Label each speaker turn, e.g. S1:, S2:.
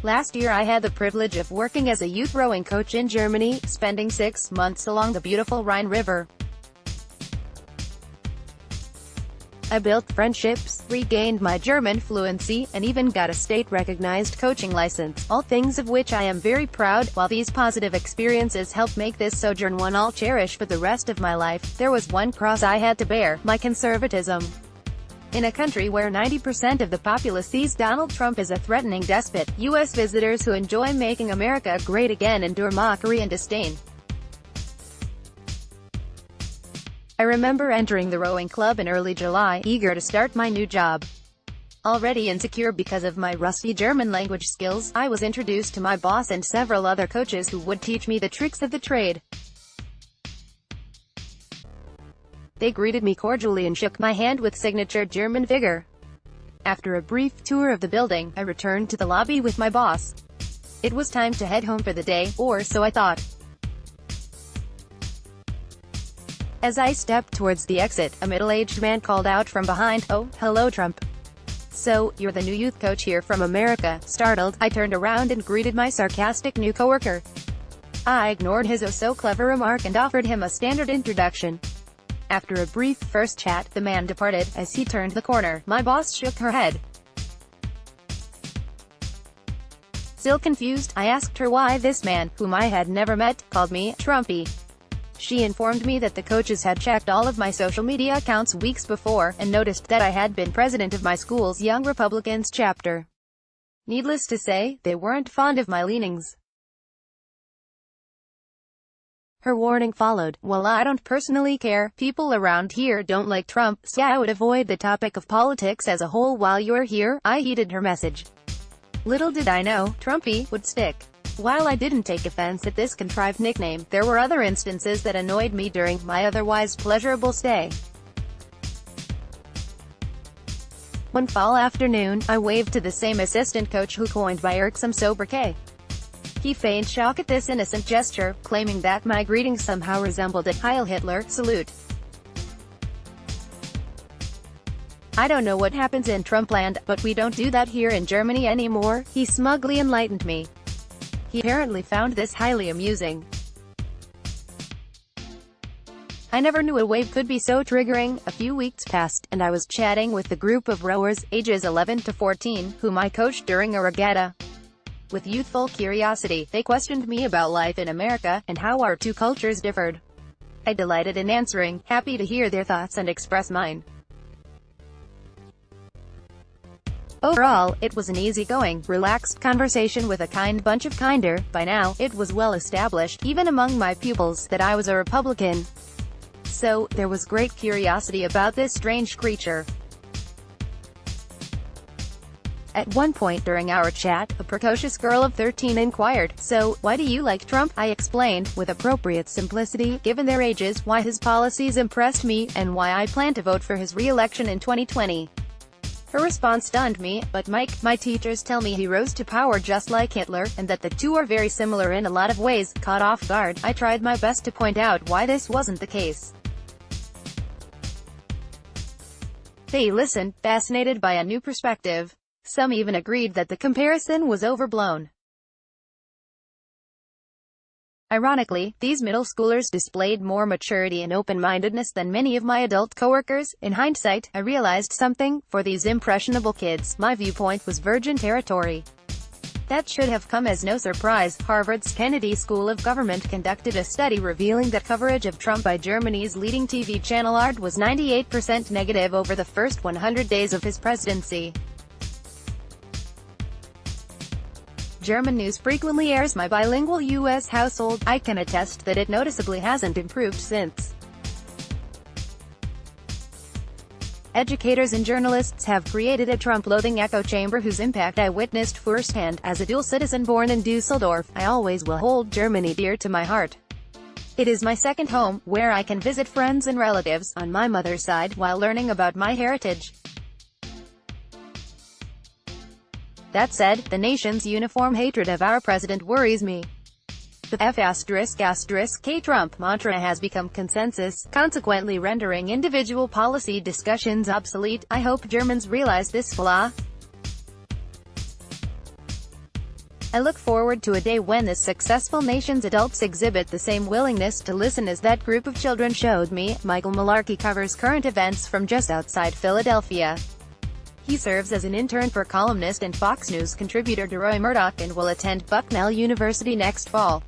S1: Last year I had the privilege of working as a youth rowing coach in Germany, spending 6 months along the beautiful Rhine River. I built friendships, regained my German fluency, and even got a state-recognized coaching license, all things of which I am very proud. While these positive experiences helped make this sojourn one I'll cherish for the rest of my life, there was one cross I had to bear: my conservatism. In a country where 90% of the populace sees Donald Trump as a threatening despot, U.S. visitors who enjoy making America great again endure mockery and disdain. I remember entering the rowing club in early July, eager to start my new job. Already insecure because of my rusty German language skills, I was introduced to my boss and several other coaches who would teach me the tricks of the trade. They greeted me cordially and shook my hand with signature German vigor. After a brief tour of the building, I returned to the lobby with my boss. It was time to head home for the day, or so I thought. As I stepped towards the exit, a middle-aged man called out from behind, "Oh, hello Trump. So, you're the new youth coach here from America." Startled, I turned around and greeted my sarcastic new coworker. I ignored his oh-so-clever remark and offered him a standard introduction. After a brief first chat, the man departed. As he turned the corner, my boss shook her head. Still confused, I asked her why this man, whom I had never met, called me Trumpy. She informed me that the coaches had checked all of my social media accounts weeks before, and noticed that I had been president of my school's Young Republicans chapter. Needless to say, they weren't fond of my leanings. Her warning followed: "Well, I don't personally care. People around here don't like Trump, so I would avoid the topic of politics as a whole while you're here." I heeded her message. Little did I know, Trumpy would stick. While I didn't take offense at this contrived nickname, there were other instances that annoyed me during my otherwise pleasurable stay. One fall afternoon, I waved to the same assistant coach who coined my irksome sobriquet. He feigned shock at this innocent gesture, claiming that my greeting somehow resembled a Heil Hitler salute. "I don't know what happens in Trumpland, but we don't do that here in Germany anymore," he smugly enlightened me. He apparently found this highly amusing. I never knew a wave could be so triggering. A few weeks passed, and I was chatting with the group of rowers, ages 11 to 14, whom I coached during a regatta. With youthful curiosity, they questioned me about life in America, and how our two cultures differed. I delighted in answering, happy to hear their thoughts and express mine. Overall, it was an easygoing, relaxed conversation with a kind bunch of kinder. By now, it was well established, even among my pupils, that I was a Republican. So, there was great curiosity about this strange creature. At one point during our chat, a precocious girl of 13 inquired, "So, why do you like Trump?" I explained, with appropriate simplicity, given their ages, why his policies impressed me, and why I plan to vote for his re-election in 2020. Her response stunned me. "But Mike, my teachers tell me he rose to power just like Hitler, and that the two are very similar in a lot of ways." Caught off guard, I tried my best to point out why this wasn't the case. They listened, fascinated by a new perspective. Some even agreed that the comparison was overblown. Ironically, these middle schoolers displayed more maturity and open-mindedness than many of my adult coworkers. In hindsight, I realized something: for these impressionable kids, my viewpoint was virgin territory. That should have come as no surprise. Harvard's Kennedy School of Government conducted a study revealing that coverage of Trump by Germany's leading TV channel ARD was 98% negative over the first 100 days of his presidency. German news frequently airs my bilingual U.S. household. I can attest that it noticeably hasn't improved since. Educators and journalists have created a Trump-loathing echo chamber whose impact I witnessed firsthand. As a dual citizen born in Dusseldorf, I always will hold Germany dear to my heart. It is my second home, where I can visit friends and relatives on my mother's side while learning about my heritage. That said, the nation's uniform hatred of our president worries me. The F***K Trump mantra has become consensus, consequently rendering individual policy discussions obsolete. I hope Germans realize this flaw. I look forward to a day when this successful nation's adults exhibit the same willingness to listen as that group of children showed me." Michael Malarkey covers current events from just outside Philadelphia. He serves as an intern for columnist and Fox News contributor DeRoy Murdoch and will attend Bucknell University next fall.